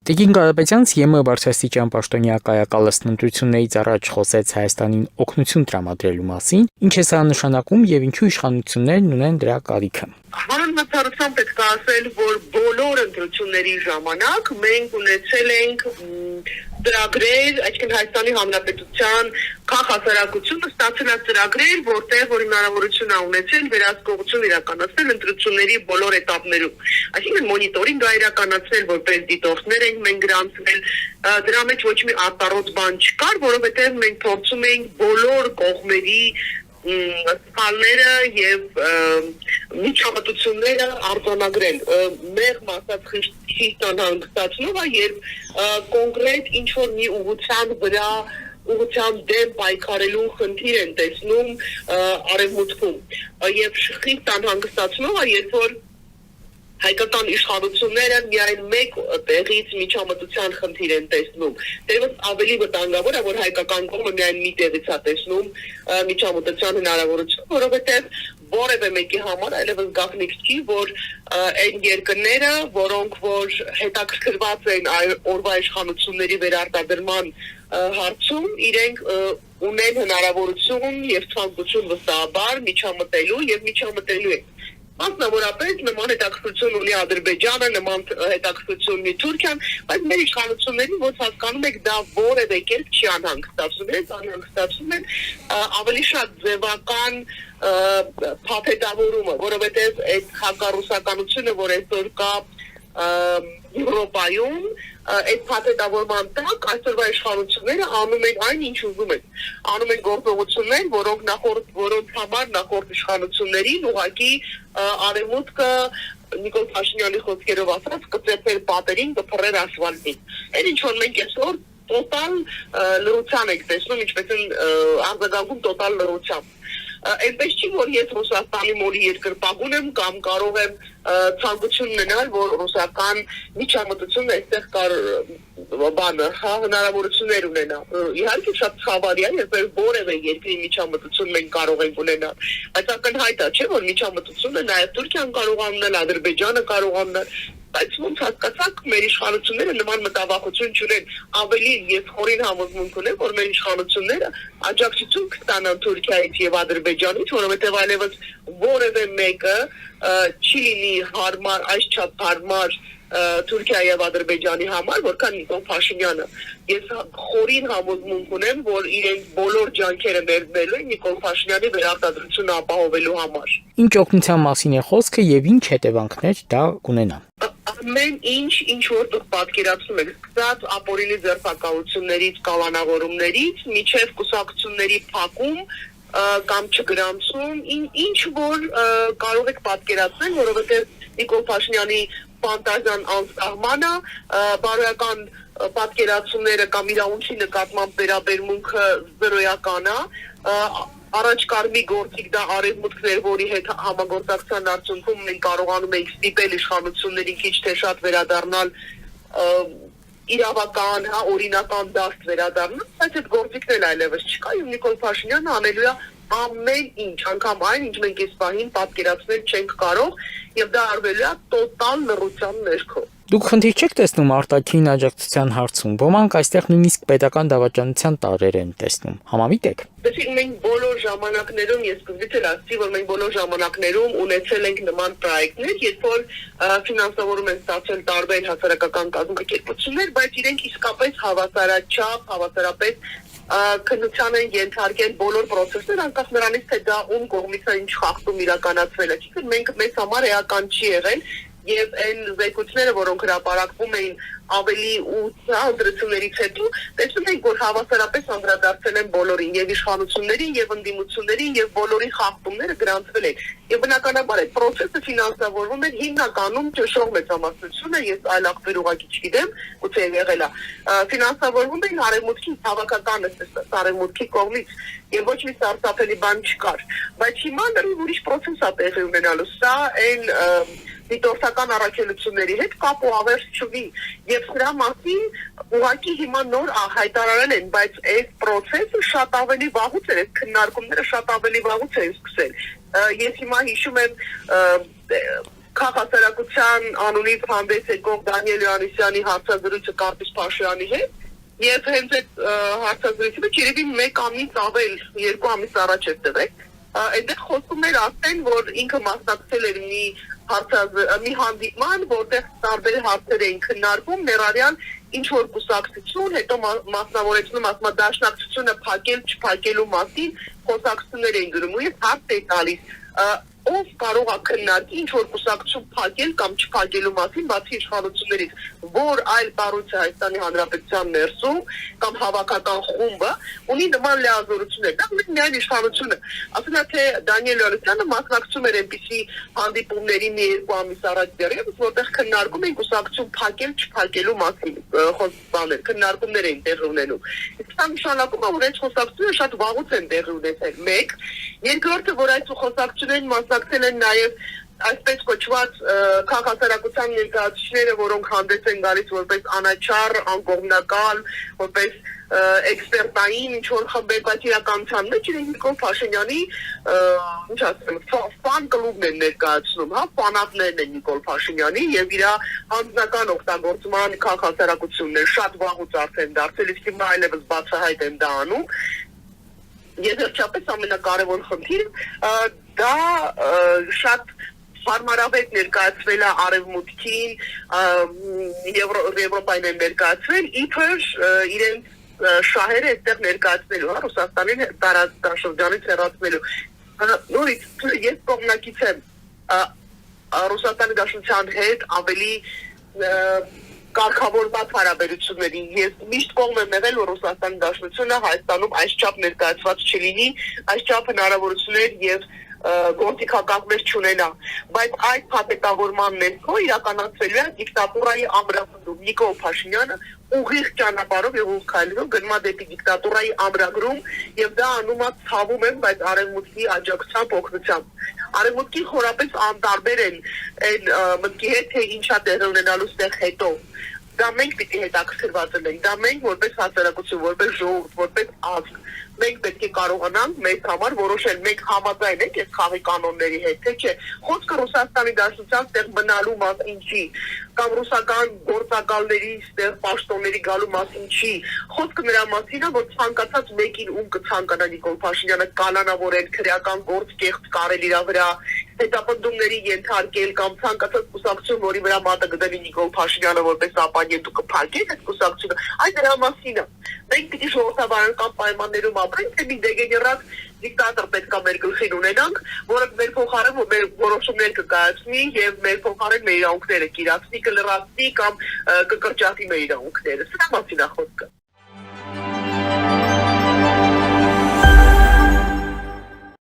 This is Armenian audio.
Տիկին Կարապետյանց ԵՄ բարձրաստիճան պաշտոնյա ընտրություններից առաջ խոսեց Հայաստանին օգնություն տրամադրելու մասին, ինչ է սա նշանակում եւ ինչու իշխանություններն ունեն դրա կարիքը։ Հանրապետությամբ պետք է ասել, որ բոլոր ընտրությունների ժամանակ մենք ունեցել ենք ծրագրեր, այսինքն Հայաստանի Հանրապետության քաղաքացիությունը ստացել է ծրագրեր, որ հնարավորություն է ունեցել վերահսկողություն իրականացնել ընտրությունների բոլոր этаպներում։ Այսինքն մոնիտորինգ է իրականացնել, որպես դիտորդներ ենք մենք գրանցվել, դրա մեջ ոչ մի արտառոց բան չկար, որովհետև մենք փորձում էինք բոլոր կողմերի սխալները եւ միջամտությունները արձանագրել։ Մեր մասած խիստ անհանգստացնող է, երբ կոնկրետ ինչ-որ մի ուղղության դեմ պայքարելու խնդիր են տեսնում արևմուտքում։ Եվ խիստ անհանգստացնող է, երբ որ հայկական իշխանությունները միայն մեկ տեղից միջամտության խնդիր են տեսնում։ Դեռևս ավելի վտանգավոր է, որ հայկական կողմը միայն մի տեղից է տեսնում միջամտության հնարավորություն, որովհետև որևէ մեկի համար այլևս գաղտնիք չի, որ այն երկրները, որոնք որ հետաքրքրված են օրվա իշխանությունների վերարտադրման հարցում, իրենք ունեն հնարավորություն եւ ցանկություն վստահաբար միջամտելու եւ միջամտելու են։ Մասնավորապես նման հետաքրքրություն ունի Ադրբեջանը, նման հետաքրքրություն ունի Թուրքիան, բայց մեր իշխանություններին ոնց հասկանում եք, դա որևէ կերպ չի անհանգստացնում են ավելի շատ ձևական փաթեթավորումը, որովհետև այդ հակառուսականությունը, որ այսօր կա Եվրոպայում, այդ փաթեթավորման տակ այսօրվա իշխանությունները անում են այն, ինչ ուզում են։ Անում են գործողություններ, որոնց համար նախորդ իշխանություններին ուղղակի արևմուտքը Նիկոլ Փաշինյանի խոսքերով ասած կծեփեր պատերին, կփռեր ասֆալտին։ Այն ինչ որ մենք այսօր տոտալ լրության ենք տեսնում, ինչպես են արձագանքում տոտալ լրությամբ։ Այնպես չի, որ ես Ռուսաստանի մոլի երկրպագուն եմ կամ կարող եմ ցանկություն ունենալ, որ ռուսական միջամտությունն այստեղ հնարավորություններ ունենա։ Իհարկե շատ ցավալի է, երբ որևէ երկրի միջամտություն մենք կարող ենք ունենալ, բայց ակնհայտ է, չէ՞, որ միջամտությունը նաև Թուրքիան կարող է ունենալ, Ադրբեջանը կարող է ունենալ, բայց ոնց հասկացաք, մեր իշխանությունները նման մտավախություն չունեն, ավելի ես խորին համոզմունք ունեմ, որ մեր իշխանությունները աջակցություն կստանան Թուրքիայից եւ Ադրբեջանից, որովհետեւ այլևս որևէ մեկը չի լինի հարմար, այսչափ հարմար Թուրքիա եւ Ադրբեջանի համար, որքան Նիկոլ Փաշինյանը։ Ես խորին համոզմունք ունեմ, որ իրենք բոլոր ջանքերը ներդնելու են Նիկոլ Փաշինյանի վերարտադրությունը ապահովելու համար։ Ինչ օգնության մասին է խոսքը եւ ինչ հետևանքներ դա կունենա։ Ամեն ինչ որ դուք պատկերացնում եք, սկսած ապօրինի ձերբակալություններից, կալանավորումներից, միջև կուսակցությունների փակում կամ չգրանցում, ինչ որ կարող եք պատկերացնել, որովհետև Նիկոլ Փաշինյանի ֆանտազիան անսահման է, բարոյական պատկերացումները կամ իրավունքի նկատմամբ վերաբերմունքը զրոյական է, առաջ կար մի գործիք, դա արևմուտքն էր, որի հետ համագործակցության արդյունքում մենք կարողանում ենք ստիպել իշխանություններին քիչ թե շատ վերադառնալ իրավական, օրինական դաշտ վերադառնալ, բայց այդ գործիքն էլ այլևս չկա, եւ Նիկոլ Փաշինյանը անելու է ամեն ինչ, անգամ այն, ինչ մենք այս պահին պատկերացնել չենք կարող, եւ դա արվելու է տոտալ լռության ներքո։ Դուք խնդիր չեք տեսնում արտաքին աջակցության հարցում։ Ոմանք այստեղ նույնիսկ պետական դավաճանության տարրեր են տեսնում։ Համամիտ եք։ Դեսիկ մենք բոլոր ժամանակներում, ես սկզբից էլ ասացի, որ մենք բոլոր ժամանակներում ունեցել ենք նման պրոյեկտներ, երբ որ ֆինանսավորում են ստացել տարբեր հասարակական կազմակերպություններ, բայց իրենք իսկապես հավասարաչափ, հավասարապես քննության են ենթարկել բոլոր process-ները, անկախ նրանից, թե դա ում կողմից է ինչ խախտում իրականացվել է։ Այսինքն մենք մեզ համար էական չի եղել եւ այն զեկույցները, որոնք հրապարակվում էին ավելի ու ընտրություններից հետո, տեսնում ենք, որ հավասարապես անդրադարձել են բոլորին, եւ իշխանություններին, եւ ընդդիմություններին, եւ բոլորի խախտումները գրանցվել են։ Եվ բնականաբար այդ process-ը ֆինանսավորվում է հիմնականում ճշող մեծամասնությունը, ես այլ աղբյուր ուղղակի չգիտեմ, գուցե եղել է, ֆինանսավորվում են արևմուտքի հավաքական արևմուտքի կողմից, եւ ոչ մի սարսափելի բան չկար։ Բայց հիմա լրիվ ուրիշ process է տեղի ունենալու։ Սա այն դիտորդական առաքելությունների հետ կապ ու ավերս չունի, եւ սրա մասին ուղղակի հիմա նոր հայտարարել են, բայց այս process-ը շատ ավելի վաղուց էր, այս քննարկումները շատ ավելի վաղուց են սկսել։ Ես հիմա հիշում եմ քաղաքացիական անունից հանդես եկող Դանիել Յովհաննիսյանի հարցազրույցը Կարպիս Փաշյանի հետ եւ հենց այդ հարցազրույցը երևի 1 ամիս ավել 2 ամիս առաջ է տվել այնտեղ խոսում էր ասեն որ ինքը մասնակցել էր մի հանդիպման որտեղ տարբեր հարցեր էին քննարկվում ներառյալ ինչ որ կուսակցություն հետո մասնավորեցնում ասма դաշնակցությունը փակել չփակելու մասին խոսակցություններ էին գրում ու հարց է տալիս ով կարող է քննարկի ինչ որ կուսակցություն փակել կամ չփակելու մասին բացի իշխանություններից որ այլ կառույց է Հայաստանի Հանրապետության ներսում կամ հավաքական խումբը ունի նման լիազորություններ դա միայն իշխանությունը ասում է թե Դանիել Յովհաննիսյանը մասնակցում էր այնպիսի հանդիպումների մի 2 ամիս առաջ դեռևս որտեղ քննարկում էին կուսակցություն փակել չփակելու մասին խոսքներ քննարկումներ էին տեղի ունենում իսկ դա նշանակում է որ այդ խոսակցությունը շատ վաղուց են տեղի ունեցել 1 երկրորդը որ այդ խոսակցություններին մասնակցել են նաև այսպես կոչված քաղաքացիական ներկայացուցիչները, որոնք հանդես են գալիս որպես անաչառ, անկողմնակալ, որպես էքսպերտային ինչ որ խմբեր, բայց իրականության մեջ իրենք Նիկոլ Փաշինյանի ինչ ասեմ, ֆան կլուբն են ներկայացնում, հա, ֆանատներն են Նիկոլ Փաշինյանի եւ իր անձնական օգտագործման քաղաքացիություններ շատ վաղուց արդեն դարձել, իսկ հիմա այլևս բացահայտ են դա անում։ Եվ վերջապես ամենակարևոր խնդիրը դա շատ հարմարավետ ներկայացվել է արևմուտքին, Եվրոպային են ներկայացվել, իբր իրենց շահերը այդտեղ ներկայացնելու, հա, Ռուսաստանին տարածաշրջանից հեռացնելու։ Նորից ես կողմնակից եմ Ռուսաստանի Դաշնության հետ ավելի կարգավորված հարաբերություններին ես միշտ կողմ եմ եղել որ Ռուսաստանի Դաշնությունը Հայաստանում այսչափ ներկայացված չլինի, այսչափ հնարավորություններ եւ գործիքակազմեր չունենա, բայց այդ փաթեթավորման ներքո իրականացվելու է դիկտատուրայի ամրագրում Նիկոլ Փաշինյանը ուղիղ ճանապարհով եւ ուղիղ քայլերով գնում է դեպի դիկտատուրայի ամրագրում եւ դա անում է ցավում եմ, բայց արևմուտքի աջակցությամբ օգնությամբ արևմուտքի խորապես անտարբեր են այն մտքի հետ թե ինչա տեղի ունենալու ստեղ հետո դա մենք պիտի հետաքրքրված ենք դա մենք որպես հասարակություն որպես ժողովուրդ որպես ազգ մենք պետք է կարողանանք մեզ համար որոշել մենք համաձայն ենք այս խաղի կանոնների հետ թե չէ խոսքը Ռուսաստանի Դաշնության ստեղ մնալու մասին չի կամ ռուսական գործակալների ստեղ պաշտոնների գալու մասին չի խոսքը նրա մասին է որ ցանկացած մեկին ում կցանկանա Նիկոլ Փաշինյանը կանանավորել քրեական գործ կեղծ կարել իր վրա հետապնդումների ենթարկել կամ ցանկացած կուսակցություն որի վրա մատը գտանի Նիկոլ Փաշինյանը որպես ապագետու կփակել այդ կուսակցությունը այդ դրա մասին է մենք պիտի ժողովրդավարական պայմաններում ապրենք թե մի դեգեներատ դիկտատոր պետք է մեր գլխին ունենանք որը մեր փոխարեն մեր որոշումներ կկայացնի եւ մեր փոխարեն մեր իրավունքները կիրացնի կլրացնի կամ կկրճատի մեր իրավունքները սրա մասին է խոսքը